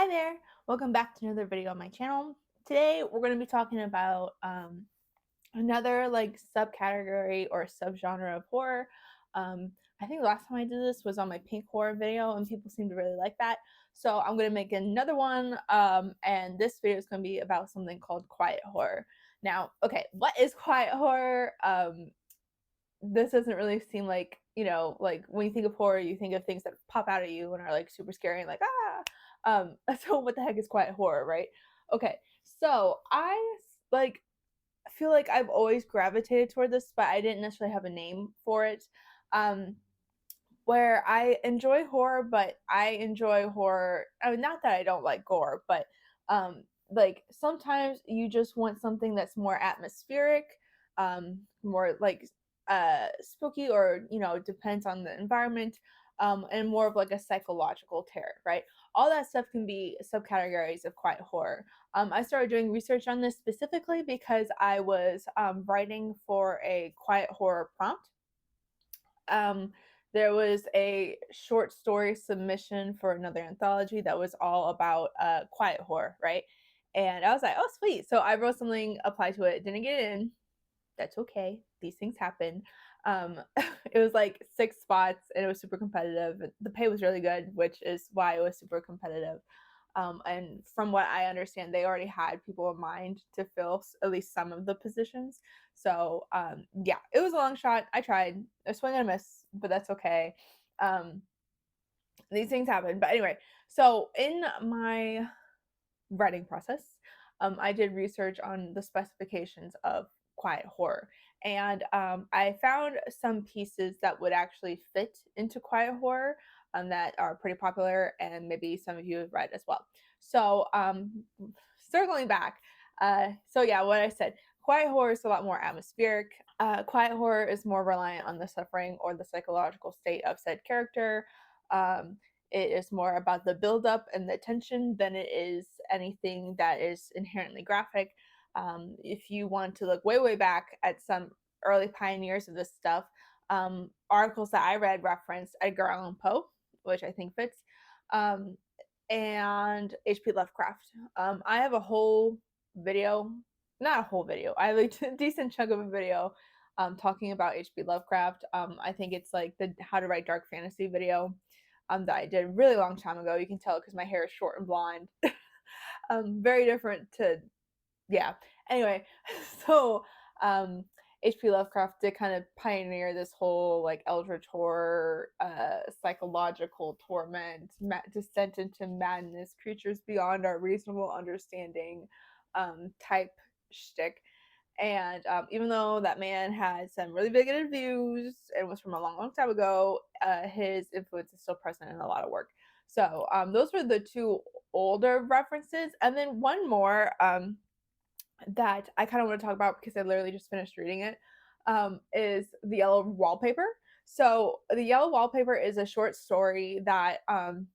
there, welcome back to another video on my channel. Today we're going to be talking about another like subcategory or subgenre of horror. I think the last time I did this was on my pink horror video and people seem to really like that. So I'm going to make another one and this video is going to be about something called quiet horror. Now, okay, what is quiet horror? This doesn't really seem like, like when you think of horror, you think of things that pop out at you and are like super scary and like, ah. So what the heck is quiet horror, right? Okay, so I like feel like I've always gravitated toward this, but I didn't necessarily have a name for it. Um, where I enjoy horror, but I enjoy horror. I mean, not that I don't like gore, but like sometimes you just want something that's more atmospheric, more like spooky, or depends on the environment, and more of like a psychological terror, right? All that stuff can be subcategories of quiet horror. I started doing research on this specifically because I was writing for a quiet horror prompt. um, there was a short story submission for another anthology that was all about quiet horror, right? And I was like, oh, sweet. So I wrote something, applied to it, didn't get in. That's okay. These things happen. It was like 6 spots and it was super competitive. The pay was really good, which is why it was super competitive. And from what I understand, they already had people in mind to fill at least some of the positions. So yeah, it was a long shot. I tried. I swung and a miss, but that's okay. Um, these things happen. But anyway, so in my writing process, I did research on the specifications of quiet horror. And I found some pieces that would actually fit into quiet horror that are pretty popular, and maybe some of you have read as well. So, circling back, so yeah, what I said, quiet horror is a lot more atmospheric. Quiet horror is more reliant on the suffering or the psychological state of said character. Um, it is more about the buildup and the tension than it is anything that is inherently graphic. If you want to look way, way back at some early pioneers of this stuff, articles that I read referenced Edgar Allan Poe, which I think fits, um, and H.P. Lovecraft. I have a whole video, not a whole video, I have a decent chunk of a video talking about H.P. Lovecraft. I think it's like the How to Write Dark Fantasy video that I did a really long time ago. You can tell because my hair is short and blonde. Very different to, yeah. Anyway, so H.P. Lovecraft did kind of pioneer this whole like eldritch horror, psychological torment, descent into madness, creatures beyond our reasonable understanding type shtick. And even though that man had some really bigoted views and was from a long, long time ago, his influence is still present in a lot of work. So those were the two older references. And then one more that I kind of want to talk about because I literally just finished reading it, is The Yellow Wallpaper. So The Yellow Wallpaper is a short story that I've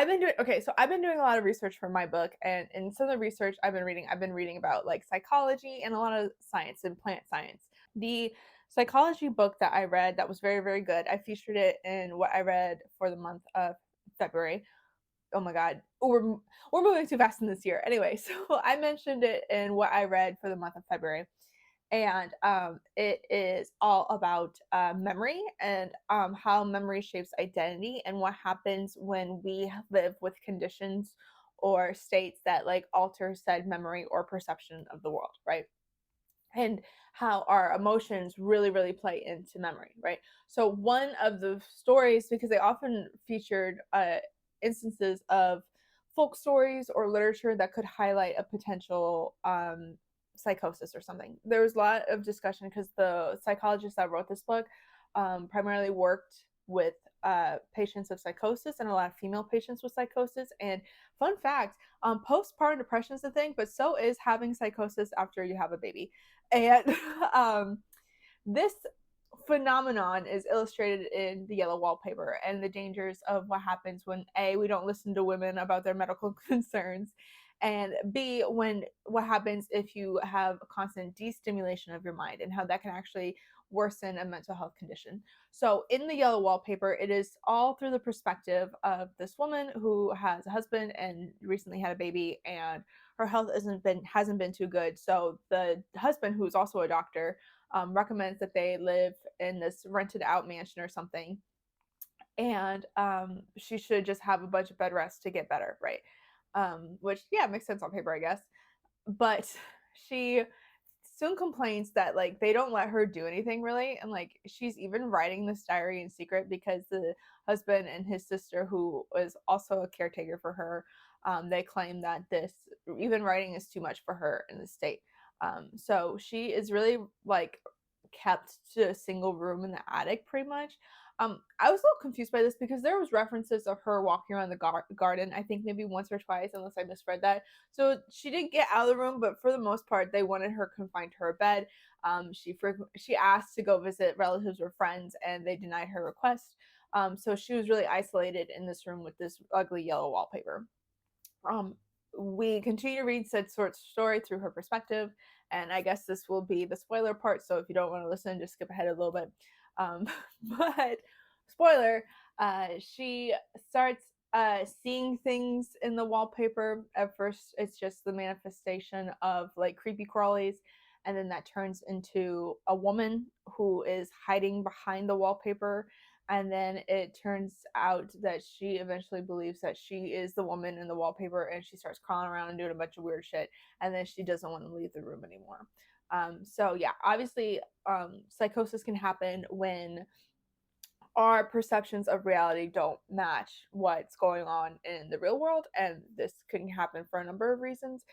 been doing. Okay, so I've been doing a lot of research for my book, and in some of the research I've been reading about like psychology and a lot of science and plant science. The psychology book that I read that was very, very good, I featured it in what I read for the month of February. Oh my god, we're moving too fast in this year. Anyway, so I mentioned it in what I read for the month of February, and it is all about memory and how memory shapes identity and what happens when we live with conditions or states that like alter said memory or perception of the world, right? And how our emotions really, really play into memory, right? So one of the stories, because they often featured instances of folk stories or literature that could highlight a potential psychosis or something. There was a lot of discussion because the psychologist that wrote this book primarily worked with patients of psychosis and a lot of female patients with psychosis. And fun fact, postpartum depression is a thing, but so is having psychosis after you have a baby. And this phenomenon is illustrated in The Yellow Wallpaper and the dangers of what happens when A, we don't listen to women about their medical concerns, and B, what happens if you have a constant destimulation of your mind and how that can actually worsen a mental health condition. So in the yellow wallpaper, it is all through the perspective of this woman who has a husband and recently had a baby, and her health hasn't been too good. So the husband, who's also a doctor, recommends that they live in this rented out mansion or something, and she should just have a bunch of bed rest to get better, right? Which, yeah, makes sense on paper, I guess. But she soon complains that like they don't let her do anything really, and like she's even writing this diary in secret because the husband and his sister, who is also a caretaker for her, they claim that this even writing is too much for her in the state. So she is really like kept to a single room in the attic pretty much. I was a little confused by this because there was references of her walking around the garden, I think maybe once or twice, unless I misread that. So she didn't get out of the room, but for the most part, they wanted her confined to her bed. She asked to go visit relatives or friends, and they denied her request. So she was really isolated in this room with this ugly yellow wallpaper. Um, we continue to read said sort of story through her perspective, and I guess this will be the spoiler part. So if you don't want to listen, just skip ahead a little bit. Um, but spoiler, she starts seeing things in the wallpaper. At first, it's just the manifestation of like creepy crawlies, and then that turns into a woman who is hiding behind the wallpaper, and then it turns out that she eventually believes that she is the woman in the wallpaper, and she starts crawling around and doing a bunch of weird shit, and then she doesn't want to leave the room anymore. So yeah, obviously, psychosis can happen when our perceptions of reality don't match what's going on in the real world, and this can happen for a number of reasons.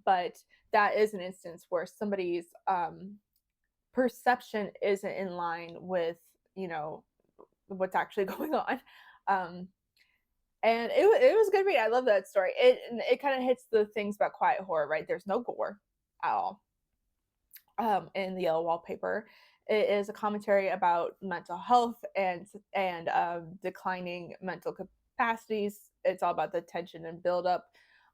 But that is an instance where somebody's perception isn't in line with, you know, what's actually going on. Um, and it was a good read. I love that story. It kind of hits the things about quiet horror, right? There's no gore at all in the yellow wallpaper. It is a commentary about mental health and declining mental capacities. It's all about the tension and build up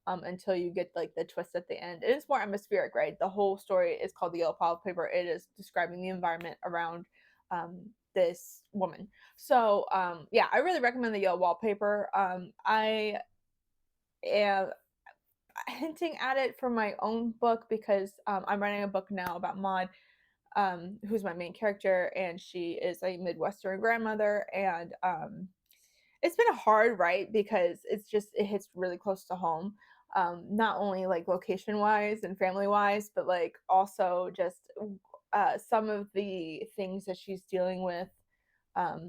until you get like the twist at the end. It is more atmospheric, right? The whole story is called the yellow wallpaper. It is describing the environment around this woman. So yeah, I really recommend the yellow wallpaper. I am hinting at it for my own book because I'm writing a book now about Maud, who's my main character, and she is a Midwestern grandmother, and it's been a hard write because it hits really close to home, not only like location wise and family wise, but like also just some of the things that she's dealing with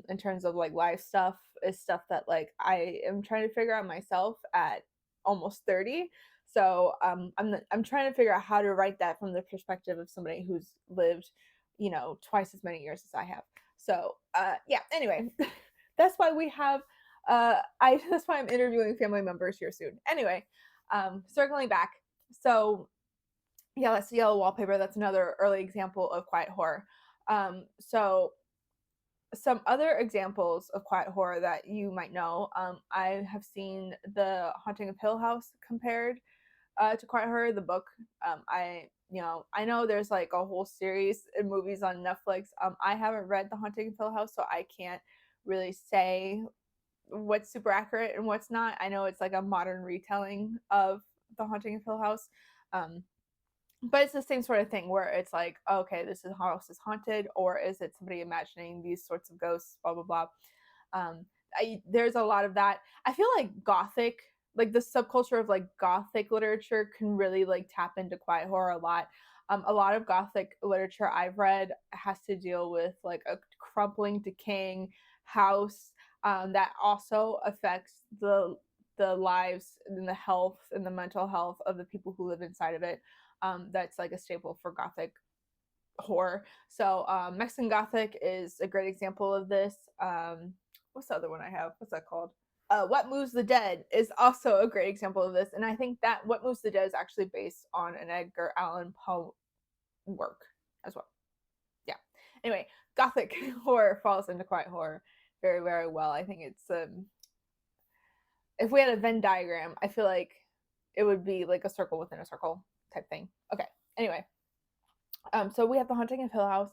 in terms of like life stuff is stuff that like I am trying to figure out myself at almost 30. So I'm trying to figure out how to write that from the perspective of somebody who's lived, you know, twice as many years as I have. So yeah, anyway, that's why we have that's why I'm interviewing family members here soon. Anyway, circling back. So yeah, that's the yellow wallpaper. That's another early example of quiet horror. So some other examples of quiet horror that you might know, I have seen The Haunting of Hill House compared to quiet horror, the book. I know there's like a whole series of movies on Netflix. I haven't read The Haunting of Hill House, so I can't really say what's super accurate and what's not. I know it's like a modern retelling of The Haunting of Hill House. Um, but it's the same sort of thing where it's like, okay, this is house is haunted, or is it somebody imagining these sorts of ghosts, blah blah blah. There's a lot of that. I feel like gothic, like the subculture of like gothic literature, can really like tap into quiet horror a lot. A lot of gothic literature I've read has to deal with like a crumbling, decaying house that also affects the lives and the health and the mental health of the people who live inside of it. That's like a staple for gothic horror. So Mexican Gothic is a great example of this. What's the other one I have? What's that called? What Moves the Dead is also a great example of this, and I think that What Moves the Dead is actually based on an Edgar Allan Poe work as well. Yeah. Anyway, Gothic horror falls into quiet horror very, very well. I think it's if we had a Venn diagram, I feel like it would be like a circle within a circle type thing. Okay. Anyway, so we have The Haunting of Hill House.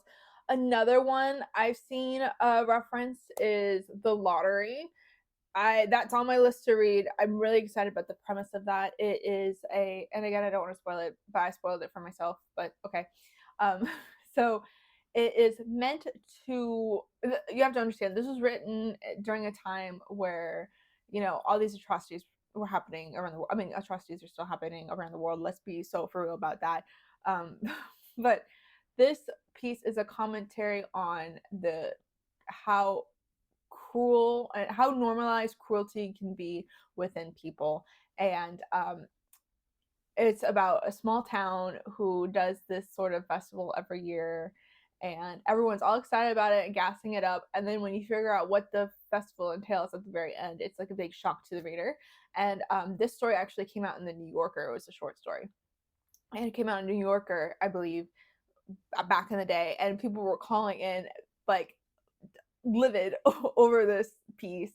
Another one I've seen referenced is The Lottery. That's on my list to read. I'm really excited about the premise of that. It is and again, I don't want to spoil it, but I spoiled it for myself. But okay, um, so it is meant to. You have to understand, this was written during a time where all these atrocities were happening around the world. I mean, atrocities are still happening around the world. Let's be so for real about that. But this piece is a commentary on how cruel and how normalized cruelty can be within people. And it's about a small town who does this sort of festival every year, and everyone's all excited about it and gassing it up. And then when you figure out what the festival entails at the very end, it's like a big shock to the reader. And this story actually came out in the New Yorker. It was a short story, and it came out in New Yorker, I believe, back in the day. And people were calling in like livid over this piece.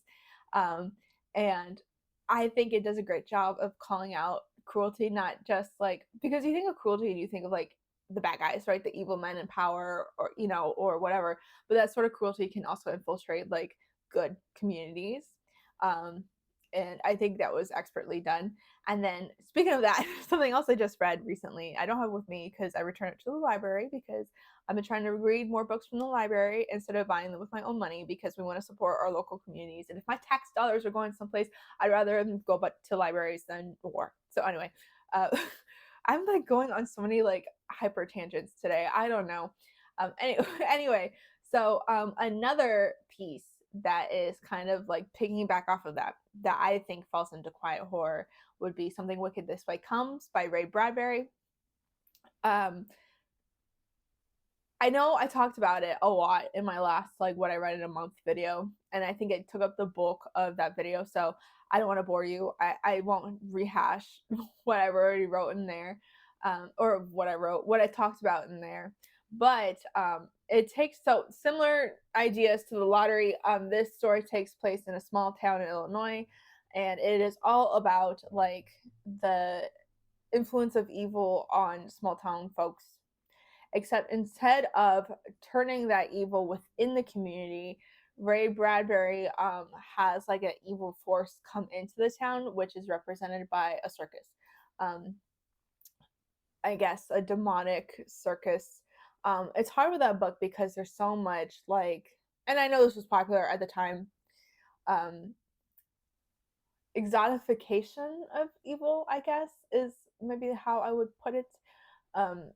Um, and I think it does a great job of calling out cruelty, not just like, because you think of cruelty and you think of like the bad guys, right? The evil men in power, or or whatever. But that sort of cruelty can also infiltrate like good communities. Um, and I think that was expertly done. And then speaking of that, something else I just read recently, I don't have it with me because I returned it to the library, because I've been trying to read more books from the library instead of buying them with my own money, because we want to support our local communities. And if my tax dollars are going someplace, I'd rather them go to libraries than war. So anyway, uh, I'm like going on so many like hyper tangents today. I don't know. Anyway, so another piece that is kind of like picking back off of that I think falls into quiet horror would be Something Wicked This Way Comes by Ray Bradbury. I know I talked about it a lot in my last like what I read in a month video, and I think it took up the bulk of that video, so I don't want to bore you. I won't rehash what I already wrote in there, or what I talked about in there. But it takes so similar ideas to The Lottery. This story takes place in a small town in Illinois, and it is all about like the influence of evil on small town folks, except instead of turning that evil within the community, Ray Bradbury has like an evil force come into the town, which is represented by a circus. Um, I guess a demonic circus. It's hard with that book because there's so much like, and I know this was popular at the time, um, exotification of evil, I guess, is maybe how I would put it. Um,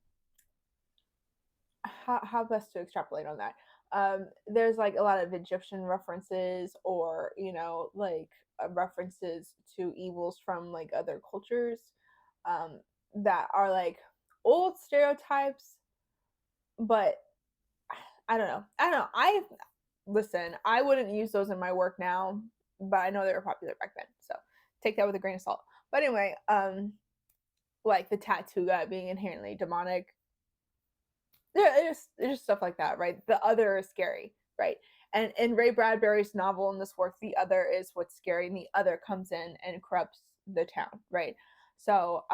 how best to extrapolate on that? There's like a lot of Egyptian references, or like references to evils from like other cultures, um, that are like old stereotypes, but I don't know. Listen, I wouldn't use those in my work now, but I know they were popular back then, so take that with a grain of salt. But anyway, like the tattoo guy being inherently demonic, there's just stuff like that, right? The other is scary, right? And in Ray Bradbury's novel, in this work, the other is what's scary, and the other comes in and corrupts the town, right? So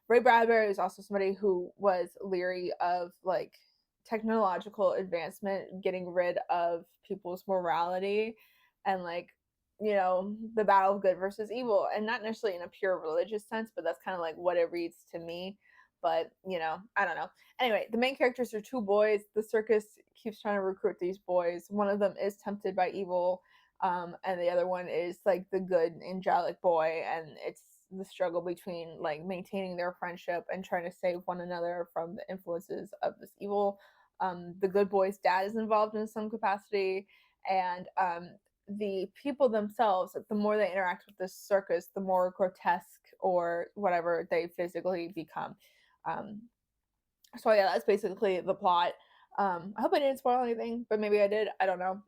Ray Bradbury is also somebody who was leery of like technological advancement getting rid of people's morality, and like the battle of good versus evil, and not necessarily in a pure religious sense, but that's kind of like what it reads to me. But I don't know. Anyway, the main characters are two boys. The circus keeps trying to recruit these boys. One of them is tempted by evil, and the other one is like the good angelic boy, and it's the struggle between like maintaining their friendship and trying to save one another from the influences of this evil. The good boy's dad is involved in some capacity, and the people themselves, the more they interact with this circus, the more grotesque or whatever they physically become. So yeah, that's basically the plot. I hope I didn't spoil anything, but maybe I did. I don't know.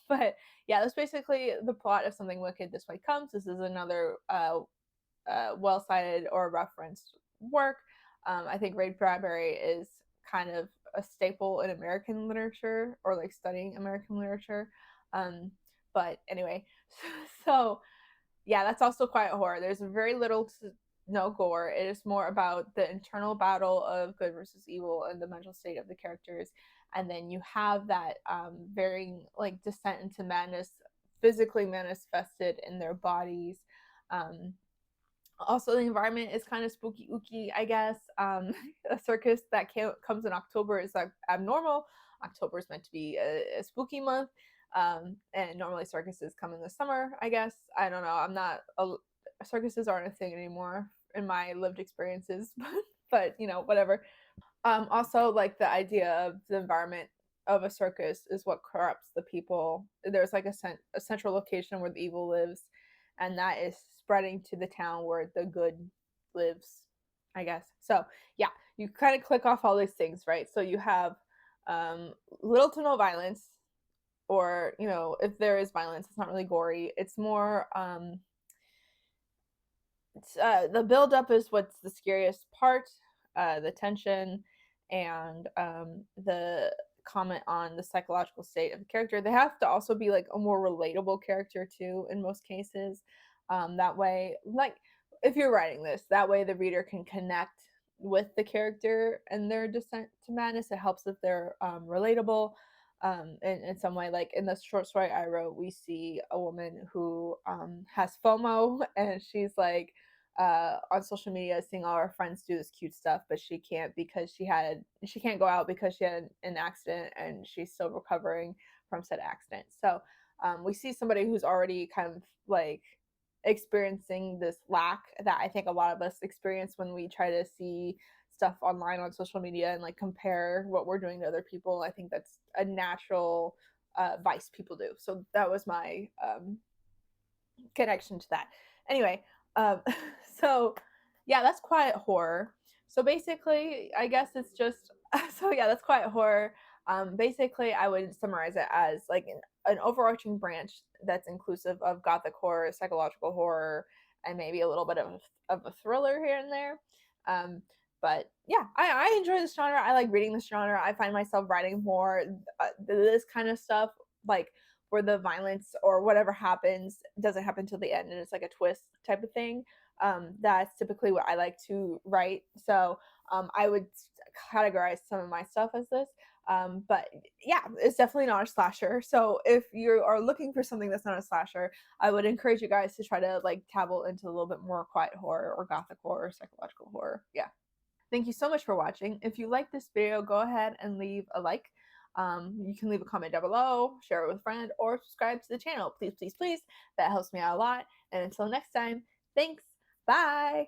But yeah, that's basically the plot of Something Wicked This Way Comes. This is another well cited or referenced work. I think Ray Bradbury is kind of a staple in American literature, or like studying American literature. But anyway, so yeah, that's also quiet horror. There's very little no gore. It is more about the internal battle of good versus evil and the mental state of the characters. And then you have that varying like descent into madness, physically manifested in their bodies. Um, Also, the environment is kind of spooky ooky, I guess. A circus that comes in October is like abnormal. October is meant to be a spooky month, and normally circuses come in the summer, I guess. I don't know. I'm not circuses aren't a thing anymore in my lived experiences, but you know, whatever. Also, like the idea of the environment of a circus is what corrupts the people. There's like a central location where the evil lives, and that is spreading to the town where the good lives, I guess. So yeah, you kind of click off all these things, right? So you have um, little to no violence, or you know, if there is violence, it's not really gory. It's more the build up is what's the scariest part, the tension and the comment on the psychological state of the character. They have to also be like a more relatable character too in most cases. That way, like if you're writing this, that way the reader can connect with the character and their descent to madness. It helps if they're relatable in some way. Like in the short story I wrote, we see a woman who has FOMO and she's like on social media seeing all her friends do this cute stuff, but she can't because she can't go out because she had an accident and she's still recovering from said accident. So we see somebody who's already kind of like experiencing this lack that I think a lot of us experience when we try to see stuff online on social media and like compare what we're doing to other people. I think that's a natural vice people do. So that was my connection to that. Anyway, um, so yeah, that's quiet horror. So basically, I guess it's just so yeah, that's quiet horror. Basically, I would summarize it as like an overarching branch that's inclusive of gothic horror, psychological horror, and maybe a little bit of a thriller here and there. Um, but yeah, I enjoy this genre. I like reading this genre. I find myself writing more this kind of stuff, like where the violence or whatever happens doesn't happen till the end and it's like a twist type of thing. That's typically what I like to write. So I would categorize some of my stuff as this. But yeah, it's definitely not a slasher. So if you are looking for something that's not a slasher, I would encourage you guys to try to like dabble into a little bit more quiet horror or gothic horror or psychological horror. Yeah. Thank you so much for watching. If you like this video, go ahead and leave a like. You can leave a comment down below, share it with a friend, or subscribe to the channel. Please, please, please. That helps me out a lot. And until next time, thanks. Bye.